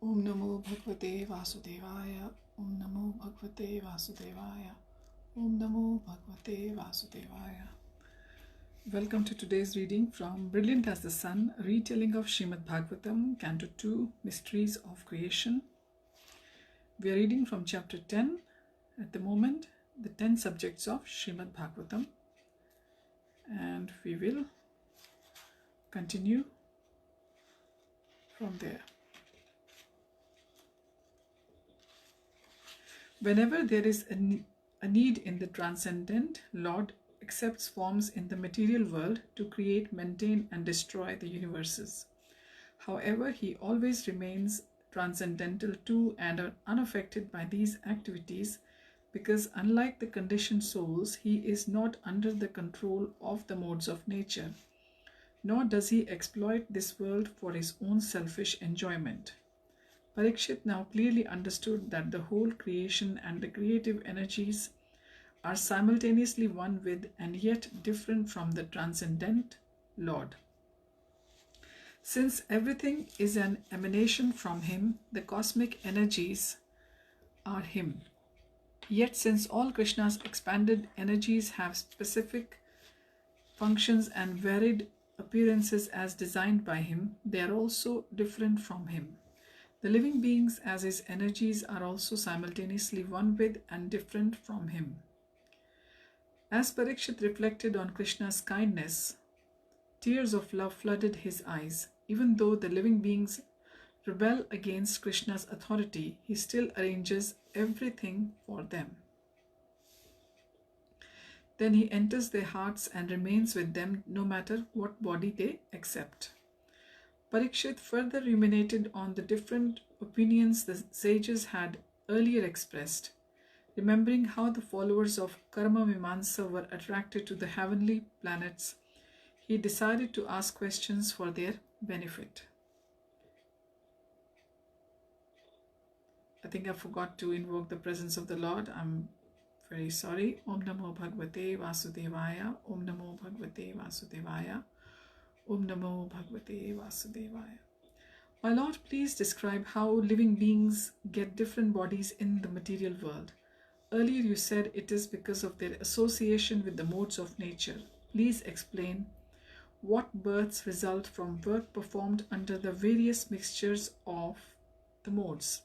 Om Namo Bhagavate Vasudevaya. Om Namo Bhagavate Vasudevaya. Om Namo Bhagavate Vasudevaya. Welcome to today's reading from Brilliant as the Sun, retelling of Srimad Bhagavatam, Canto 2, Mysteries of Creation. We are reading from chapter 10 at the moment, the 10 subjects of Srimad Bhagavatam, and we will continue from there. Whenever there is a need in the transcendent, Lord accepts forms in the material world to create, maintain, and destroy the universes. However, he always remains transcendental too and are unaffected by these activities because, unlike the conditioned souls, he is not under the control of the modes of nature, nor does he exploit this world for his own selfish enjoyment. Parikshit now clearly understood that the whole creation and the creative energies are simultaneously one with and yet different from the transcendent Lord. Since everything is an emanation from him, the cosmic energies are him. Yet since all Krishna's expanded energies have specific functions and varied appearances as designed by him, they are also different from him. The living beings as his energies are also simultaneously one with and different from him. As Parikshit reflected on Krishna's kindness, tears of love flooded his eyes. Even though the living beings rebel against Krishna's authority, he still arranges everything for them. Then he enters their hearts and remains with them no matter what body they accept. Parikshit further ruminated on the different opinions the sages had earlier expressed. Remembering how the followers of Karma Mimamsa were attracted to the heavenly planets, he decided to ask questions for their benefit. I think I forgot to invoke the presence of the Lord. I'm very sorry. Om Namo Bhagavate Vasudevaya. Om Namo Bhagavate Vasudevaya. Om Namo Bhagavate Vasudevaya. My Lord, please describe how living beings get different bodies in the material world. Earlier you said it is because of their association with the modes of nature. Please explain what births result from work performed under the various mixtures of the modes.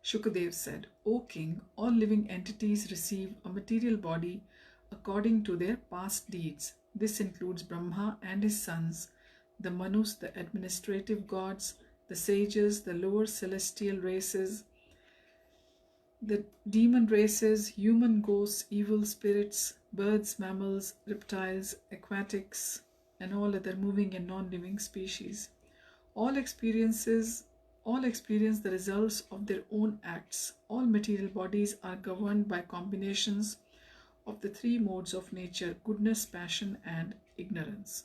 Shukadev said, O king, all living entities receive a material body according to their past deeds. This includes Brahma and his sons, the Manus, the administrative gods, the sages, the lower celestial races, the demon races, human ghosts, evil spirits, birds, mammals, reptiles, aquatics, and all other moving and non-living species. All experience the results of their own acts. All material bodies are governed by combinations of the three modes of nature: goodness, passion, and ignorance.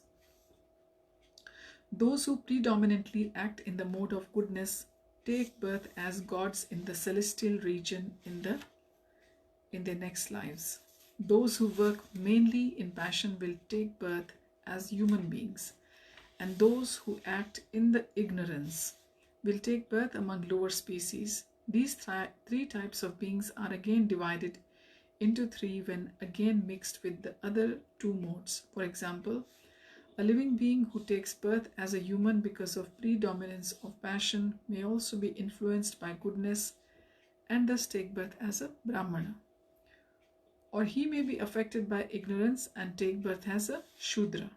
Those who predominantly act in the mode of goodness take birth as gods in the celestial region in their next lives. Those who work mainly in passion will take birth as human beings, and those who act in the ignorance will take birth among lower species. These three types of beings are again divided into three when again mixed with the other two modes. For example, a living being who takes birth as a human because of predominance of passion may also be influenced by goodness and thus take birth as a Brahmana. Or he may be affected by ignorance and take birth as a Shudra.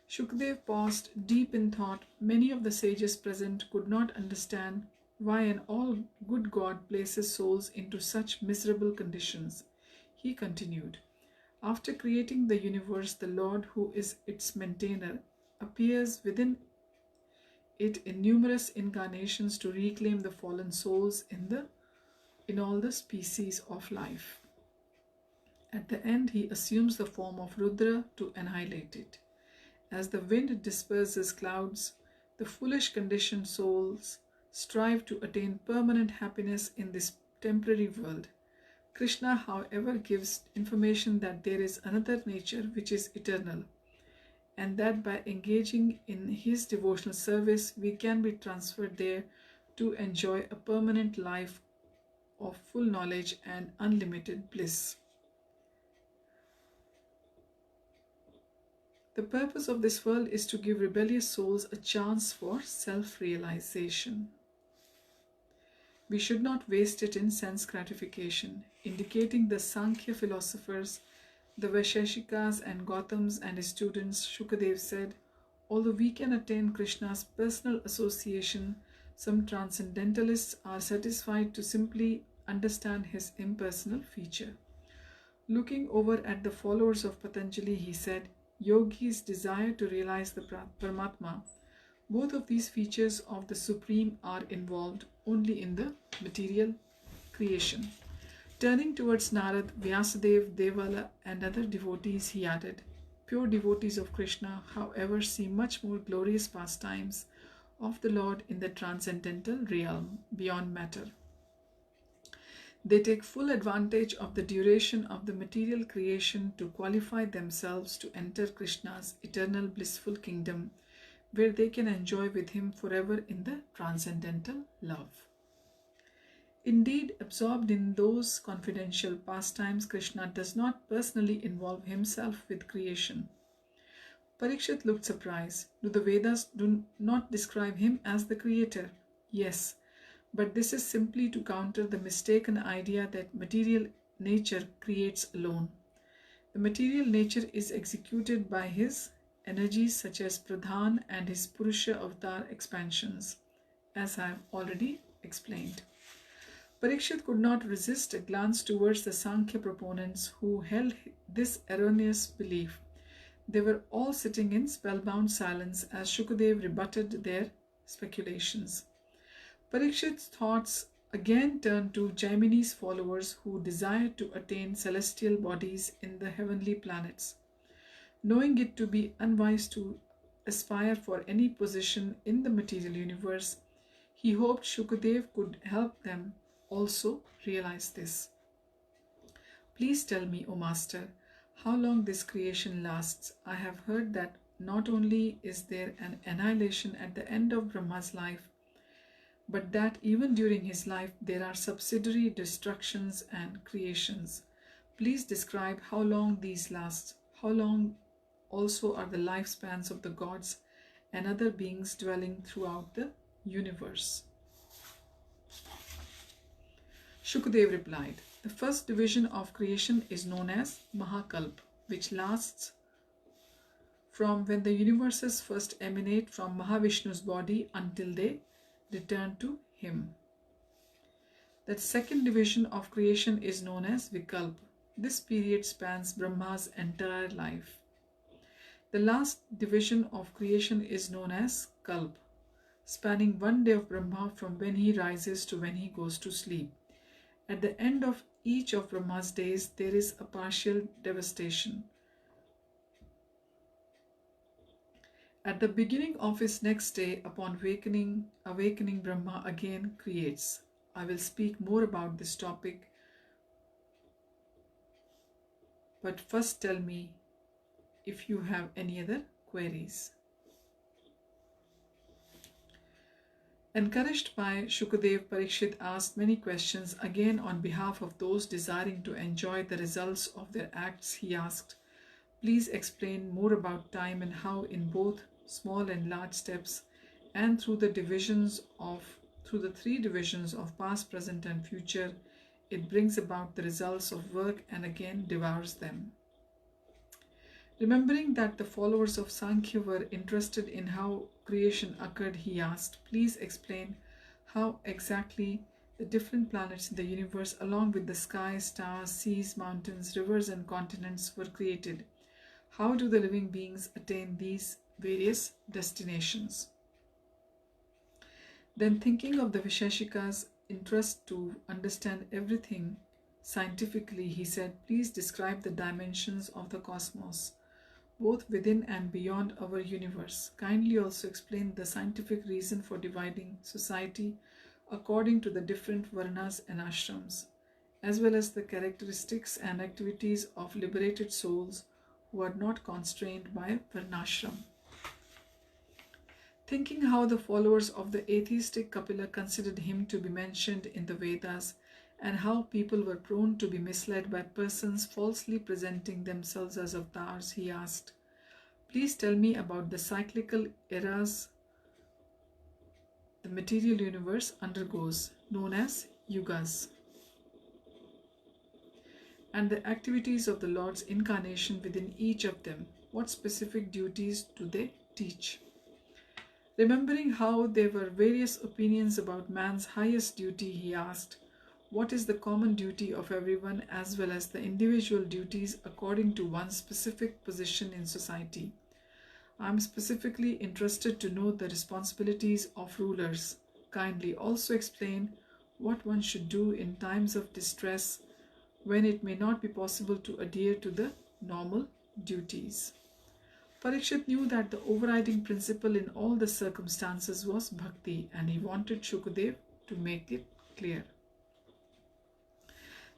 Shukadev paused deep in thought. Many of the sages present could not understand why an all-good God places souls into such miserable conditions. He continued, after creating the universe, the Lord, who is its maintainer, appears within it in numerous incarnations to reclaim the fallen souls in all the species of life. At the end, he assumes the form of Rudra to annihilate it. As the wind disperses clouds, the foolish conditioned souls strive to attain permanent happiness in this temporary world. Krishna, however, gives information that there is another nature which is eternal, and that by engaging in his devotional service, we can be transferred there to enjoy a permanent life of full knowledge and unlimited bliss. The purpose of this world is to give rebellious souls a chance for self-realization. We should not waste it in sense gratification, indicating the Sankhya philosophers, the Vaisheshikas and Gautams and his students. Shukadev said, although we can attain Krishna's personal association, some transcendentalists are satisfied to simply understand his impersonal feature. Looking over at the followers of Patanjali, he said, yogis desire to realize the Paramatma. Both of these features of the Supreme are involved only in the material creation. Turning towards Narad, Vyasadeva, Devala and other devotees, he added, pure devotees of Krishna, however, see much more glorious pastimes of the Lord in the transcendental realm, beyond matter. They take full advantage of the duration of the material creation to qualify themselves to enter Krishna's eternal blissful kingdom, where they can enjoy with him forever in the transcendental love. Indeed, absorbed in those confidential pastimes, Krishna does not personally involve himself with creation. Parikshit looked surprised. Do the Vedas do not describe him as the creator? Yes, but this is simply to counter the mistaken idea that material nature creates alone. The material nature is executed by his energies such as Pradhan and his Purusha avatar expansions, as I have already explained. Parikshit could not resist a glance towards the Sankhya proponents who held this erroneous belief. They were all sitting in spellbound silence as Shukadev rebutted their speculations. Parikshit's thoughts again turned to Jaimini's followers who desired to attain celestial bodies in the heavenly planets. Knowing it to be unwise to aspire for any position in the material universe, he hoped Shukadev could help them also realize this. Please tell me, O Master, how long this creation lasts. I have heard that not only is there an annihilation at the end of Brahma's life, but that even during his life there are subsidiary destructions and creations. Please describe how long these last, how long also are the lifespans of the gods and other beings dwelling throughout the universe. Shukadev replied, the first division of creation is known as Mahakalpa, which lasts from when the universes first emanate from Mahavishnu's body until they return to him. That second division of creation is known as Vikalpa. This period spans Brahma's entire life. The last division of creation is known as Kalpa, spanning one day of Brahma from when he rises to when he goes to sleep. At the end of each of Brahma's days, there is a partial devastation. At the beginning of his next day, upon awakening Brahma again creates. I will speak more about this topic, but first tell me if you have any other queries. Encouraged by Shukadev, Parikshit asked many questions again on behalf of those desiring to enjoy the results of their acts. He asked, please explain more about time and how in both small and large steps and through the three divisions of past, present and future, it brings about the results of work and again devours them. Remembering that the followers of Sankhya were interested in how creation occurred, he asked, please explain how exactly the different planets in the universe, along with the sky, stars, seas, mountains, rivers and continents were created. How do the living beings attain these various destinations? Then, thinking of the Vaisheshika's interest to understand everything scientifically, he said, please describe the dimensions of the cosmos, both within and beyond our universe. Kindly also explain the scientific reason for dividing society according to the different varnas and ashrams, as well as the characteristics and activities of liberated souls who are not constrained by varnashram. Thinking how the followers of the atheistic Kapila considered him to be mentioned in the Vedas, and how people were prone to be misled by persons falsely presenting themselves as avatars, he asked, "Please tell me about the cyclical eras the material universe undergoes, known as yugas, and the activities of the Lord's incarnation within each of them. What specific duties do they teach?" Remembering how there were various opinions about man's highest duty, he asked, "What is the common duty of everyone as well as the individual duties according to one's specific position in society? I am specifically interested to know the responsibilities of rulers. Kindly also explain what one should do in times of distress when it may not be possible to adhere to the normal duties." Parikshit knew that the overriding principle in all the circumstances was bhakti, and he wanted Shukadev to make it clear.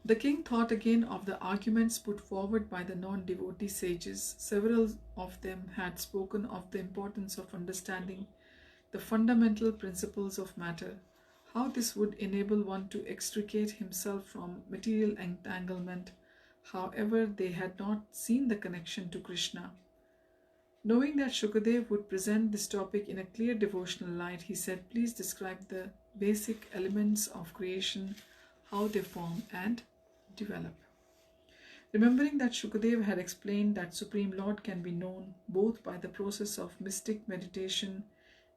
The king thought again of the arguments put forward by the non-devotee sages. Several of them had spoken of the importance of understanding the fundamental principles of matter, how this would enable one to extricate himself from material entanglement. However, they had not seen the connection to Krishna. Knowing that Shukadev would present this topic in a clear devotional light, he said, "Please describe the basic elements of creation, how they form and develop." Remembering that Shukadev had explained that Supreme Lord can be known both by the process of mystic meditation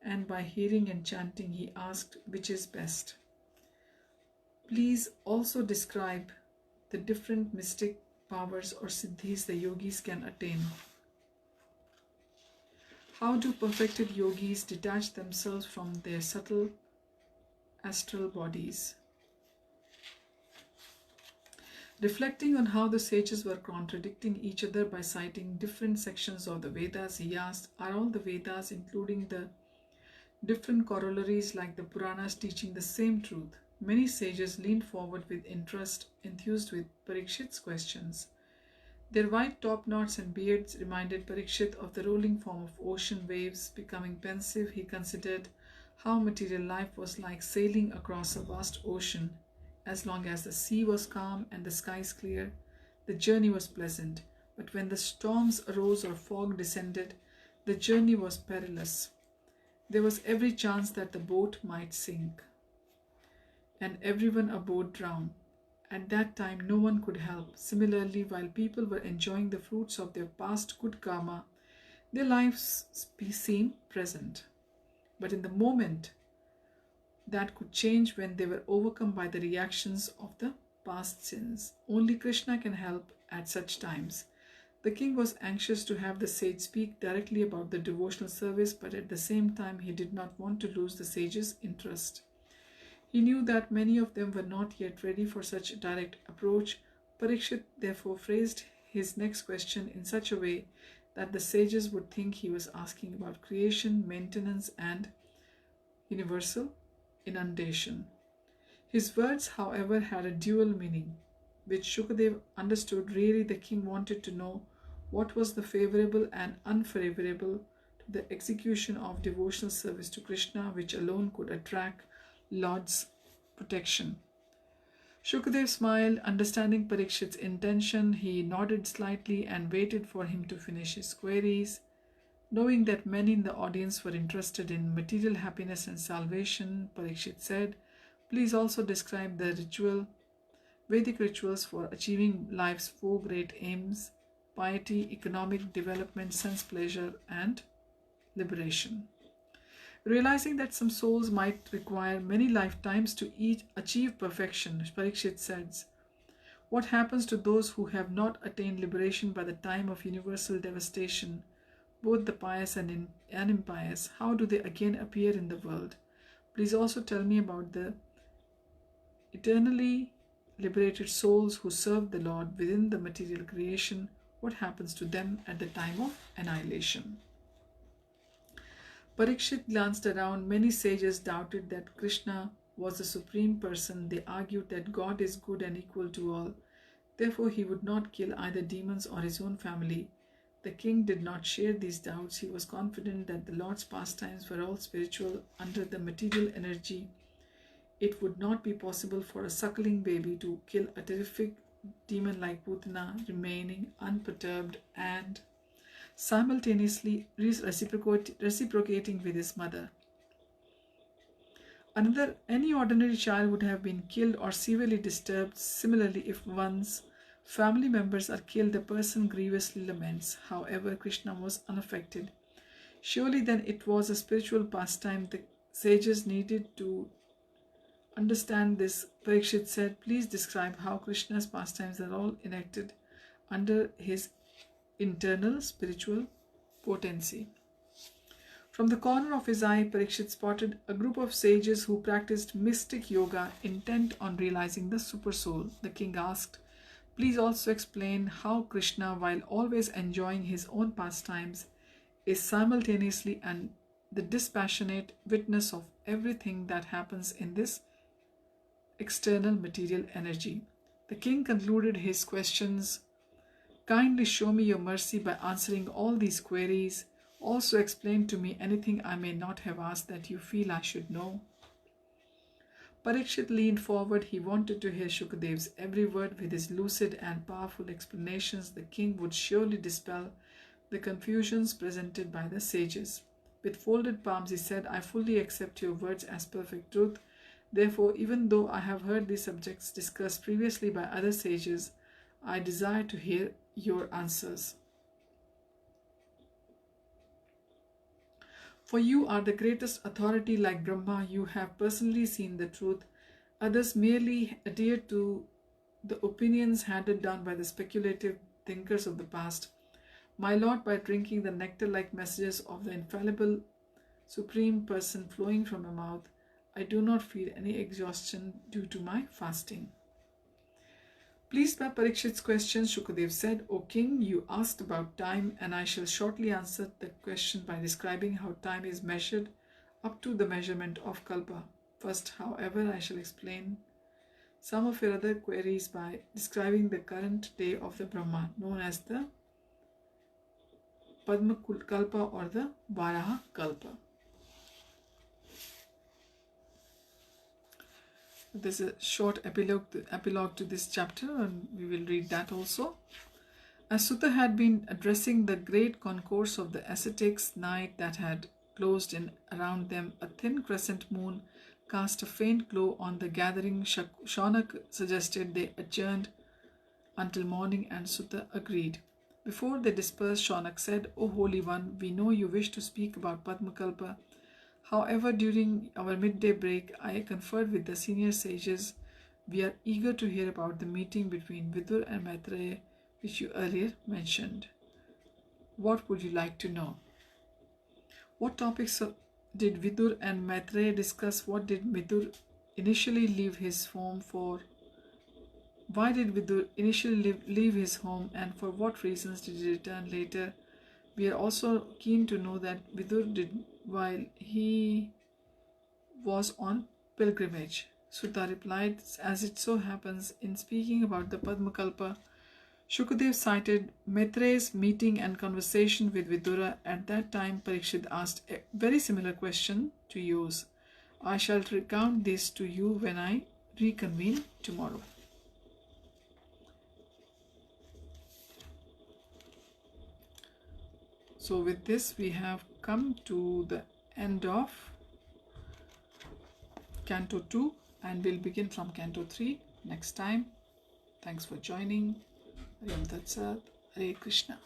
and by hearing and chanting, he asked, "Which is best? Please also describe the different mystic powers or siddhis the yogis can attain. How do perfected yogis detach themselves from their subtle astral bodies?" Reflecting on how the sages were contradicting each other by citing different sections of the Vedas, he asked, "Are all the Vedas, including the different corollaries like the Puranas, teaching the same truth?" Many sages leaned forward with interest, enthused with Parikshit's questions. Their white top knots and beards reminded Parikshit of the rolling form of ocean waves. Becoming pensive, he considered how material life was like sailing across a vast ocean. As long as the sea was calm and the skies clear, the journey was pleasant. But when the storms arose or fog descended, the journey was perilous. There was every chance that the boat might sink, and everyone aboard drown. At that time, no one could help. Similarly, while people were enjoying the fruits of their past good karma, their lives seemed present. But in the moment, that could change when they were overcome by the reactions of the past sins. Only Krishna can help at such times. The king was anxious to have the sage speak directly about the devotional service, but at the same time, he did not want to lose the sage's interest. He knew that many of them were not yet ready for such a direct approach. Parikshit therefore phrased his next question in such a way that the sages would think he was asking about creation, maintenance, and universal inundation. His words, however, had a dual meaning, which Shukadev understood. Really, the king wanted to know what was the favorable and unfavorable to the execution of devotional service to Krishna, which alone could attract Lord's protection. Shukadev smiled, understanding Parikshit's intention. He nodded slightly and waited for him to finish his queries. Knowing that many in the audience were interested in material happiness and salvation, Parikshit said, "Please also describe the Vedic rituals for achieving life's 4 great aims: piety, economic development, sense pleasure, and liberation." Realizing that some souls might require many lifetimes to achieve perfection, Parikshit says, "What happens to those who have not attained liberation by the time of universal devastation, both the pious and impious? How do they again appear in the world? Please also tell me about the eternally liberated souls who serve the Lord within the material creation. What happens to them at the time of annihilation?" Parikshit glanced around. Many sages doubted that Krishna was the supreme person. They argued that God is good and equal to all. Therefore, he would not kill either demons or his own family. The king did not share these doubts. He was confident that the Lord's pastimes were all spiritual. Under the material energy, it would not be possible for a suckling baby to kill a terrific demon like Putana, remaining unperturbed and simultaneously reciprocating with his mother. Any ordinary child would have been killed or severely disturbed. Similarly, if one's family members are killed, the person grievously laments. However, Krishna was unaffected. Surely then it was a spiritual pastime. The sages needed to understand this. Parikshit said, please describe how Krishna's pastimes are all enacted under his internal spiritual potency. From the corner of his eye, Parikshit spotted a group of sages who practiced mystic yoga, intent on realizing the supersoul. The king asked, please also explain how Krishna, while always enjoying his own pastimes, is simultaneously the dispassionate witness of everything that happens in this external material energy. The king concluded his questions, kindly show me your mercy by answering all these queries. Also explain to me anything I may not have asked that you feel I should know. Parikshit leaned forward. He wanted to hear Shukadev's every word. With his lucid and powerful explanations, the king would surely dispel the confusions presented by the sages. With folded palms, he said, I fully accept your words as perfect truth. Therefore, even though I have heard these subjects discussed previously by other sages, I desire to hear your answers. For you are the greatest authority. Like Brahma, you have personally seen the truth. Others merely adhere to the opinions handed down by the speculative thinkers of the past. My Lord, by drinking the nectar-like messages of the infallible Supreme Person flowing from my mouth, I do not feel any exhaustion due to my fasting. Pleased by Parikshit's questions, Shukadev said, O king, you asked about time, and I shall shortly answer the question by describing how time is measured up to the measurement of Kalpa. First, however, I shall explain some of your other queries by describing the current day of the Brahma, known as the Padma Kalpa or the Varaha Kalpa. There's a short epilogue to this chapter, and we will read that also. As Sutta had been addressing the great concourse of the ascetics, night that had closed in around them, a thin crescent moon cast a faint glow on the gathering. Shaunak suggested they adjourned until morning, and Sutta agreed. Before they dispersed, Shaunak said, O Holy One, we know you wish to speak about Padmakalpa. However, during our midday break, I conferred with the senior sages. We are eager to hear about the meeting between Vidur and Maitreya, which you earlier mentioned. What would you like to know? What topics did Vidur and Maitreya discuss? What did Vidur initially leave his home for? Why did Vidur initially leave his home, and for what reasons did he return later? We are also keen to know that Vidur did while he was on pilgrimage. Sutta replied, as it so happens, in speaking about the Padmakalpa, Shukadev cited Maitreya's meeting and conversation with Vidura. At that time, Parikshit asked a very similar question to yours. I shall recount this to you when I reconvene tomorrow. So with this, we have come to the end of Canto 2, and we'll begin from Canto 3 next time. Thanks for joining. Hare Tat Sat. Hare Krishna.